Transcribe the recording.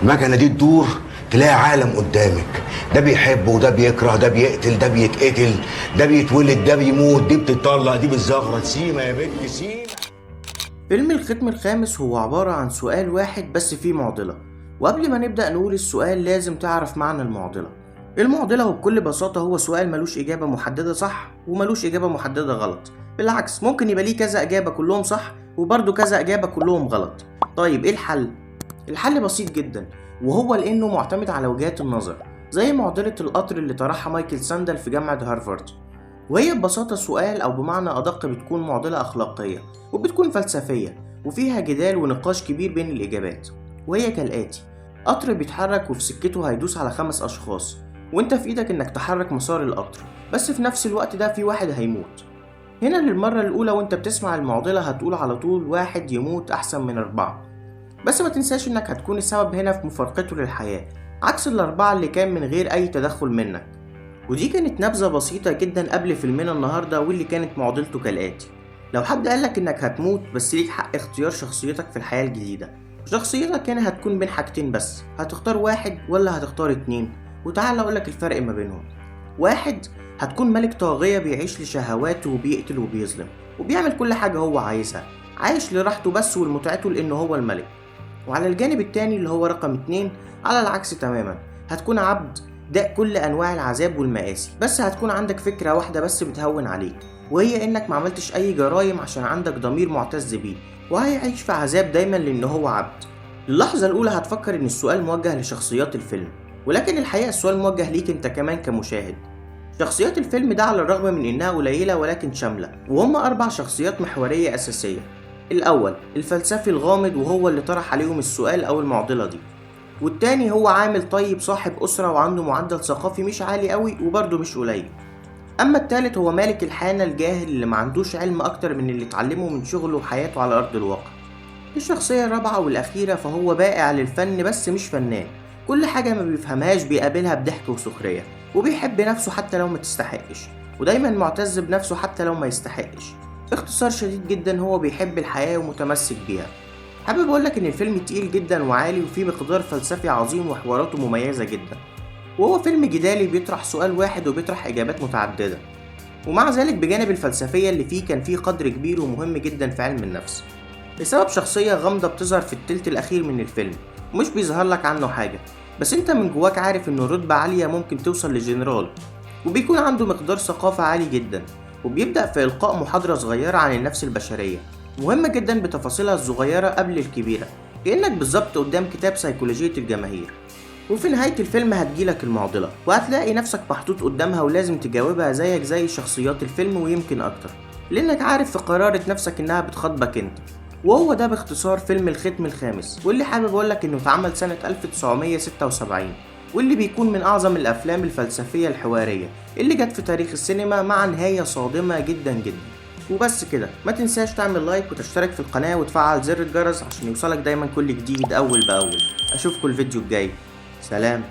المكنه دي تدور تلاقي عالم قدامك، ده بيحب وده بيكره، ده بيقتل ده بيتقتل، ده بيتولد ده بيموت، دي بتطلق دي بتزغرط. سيما يا بنت سيما. فيلم الختم الخامس هو عبارة عن سؤال واحد بس فيه معضلة، وقبل ما نبدأ نقول السؤال لازم تعرف معنى المعضلة. المعضلة وبكل بساطة هو سؤال ملوش إجابة محددة صح وملوش إجابة محددة غلط، بالعكس ممكن يبقى ليه كذا إجابة كلهم صح وبرضه كذا إجابة كلهم غلط. طيب إيه الحل؟ الحل بسيط جدا، وهو لأنه معتمد على وجهات النظر، زي معضلة القطر اللي طرحها مايكل ساندل في جامعة هارفارد. وهي ببساطة سؤال أو بمعنى أدق بتكون معضلة أخلاقية وبتكون فلسفية وفيها جدال ونقاش كبير بين الإجابات، وهي كالآتي: قطر بيتحرك وفي سكته هيدوس على 5 أشخاص، وانت في ايدك انك تحرك مسار القطر، بس في نفس الوقت ده في واحد هيموت. هنا للمرة الأولى وانت بتسمع المعضلة هتقول على طول واحد يموت أحسن من 4، بس ما تنساش انك هتكون السبب هنا في مفارقته للحياة، عكس الأربعة اللي كان من غير أي تدخل منك. ودي كانت نبذة بسيطة جدا قبل فيلمنا النهاردة، واللي كانت معضلته كالآتي: لو حد قالك انك هتموت بس ليك حق اختيار شخصيتك في الحياة الجديدة، شخصيتك هنا هتكون بين حاجتين بس، هتختار واحد ولا هتختار 2؟ وتعال اقولك الفرق ما بينهم. واحد، هتكون ملك طاغية بيعيش لشهواته وبيقتل وبيظلم وبيعمل كل حاجة هو عايزها، عايش لراحته بس ولمتعته لانه هو الملك. وعلى الجانب التاني اللي هو رقم 2، على العكس تماما، هتكون عبد داء كل انواع العذاب والمآسي، بس هتكون عندك فكرة واحدة بس بتهون عليك، وهي انك ما عملتش اي جرايم عشان عندك ضمير معتز بيه، وهيعيش في عذاب دايما لان هو عبد. اللحظة الاولى هتفكر ان السؤال موجه لشخصيات الفيلم، ولكن الحقيقة السؤال موجه ليك انت كمان كمشاهد. شخصيات الفيلم ده على الرغم من انها قليلة ولكن شاملة، وهم 4 شخصيات محورية اساسية. الاول الفلسفي الغامض وهو اللي طرح عليهم السؤال او المعضلة دي، والتاني هو عامل طيب صاحب أسرة وعنده معدل ثقافي مش عالي قوي وبرضه مش قليل. أما التالت هو مالك الحانة الجاهل اللي ما عندوش علم أكتر من اللي اتعلمه من شغله وحياته على أرض الواقع. الشخصية الرابعة والأخيرة فهو بائع للفن بس مش فنان، كل حاجة ما بيفهمهاش بيقابلها بضحك وسخرية، وبيحب نفسه حتى لو ما تستحقش، ودايما معتز بنفسه حتى لو ما يستحقش. باختصار شديد جدا هو بيحب الحياة ومتمسك بيها. حابب اقولك ان الفيلم تقيل جدا وعالي وفيه مقدار فلسفي عظيم وحواراته مميزة جدا، وهو فيلم جدالي بيطرح سؤال واحد وبيطرح اجابات متعددة، ومع ذلك بجانب الفلسفية اللي فيه كان فيه قدر كبير ومهم جدا في علم النفس، بسبب شخصية غامضة بتظهر في التلت الاخير من الفيلم ومش بيظهر لك عنه حاجة، بس انت من جواك عارف انه رتبة عالية ممكن توصل لجنرال، وبيكون عنده مقدار ثقافة عالي جدا، وبيبدأ في إلقاء محاضرة صغيرة عن النفس البشرية مهمة جدا بتفاصيلها الصغيرة قبل الكبيرة، كأنك بالظبط قدام كتاب سيكولوجية الجماهير. وفي نهاية الفيلم هتجيلك المعضلة وهتلاقي نفسك محطوط قدامها ولازم تجاوبها زيك زي شخصيات الفيلم ويمكن أكتر، لأنك عارف في قرارة نفسك إنها بتخاطبك أنت. وهو ده باختصار فيلم الختم الخامس، واللي حابب أقولك إنه اتعمل سنة 1976، واللي بيكون من أعظم الأفلام الفلسفية الحوارية اللي جت في تاريخ السينما مع نهاية صادمة جدا جدا. وبس كده، ما تنساش تعمل لايك وتشترك في القناة وتفعل زر الجرس عشان يوصلك دايما كل جديد أول بأول. أشوفكوا الفيديو الجاي، سلام.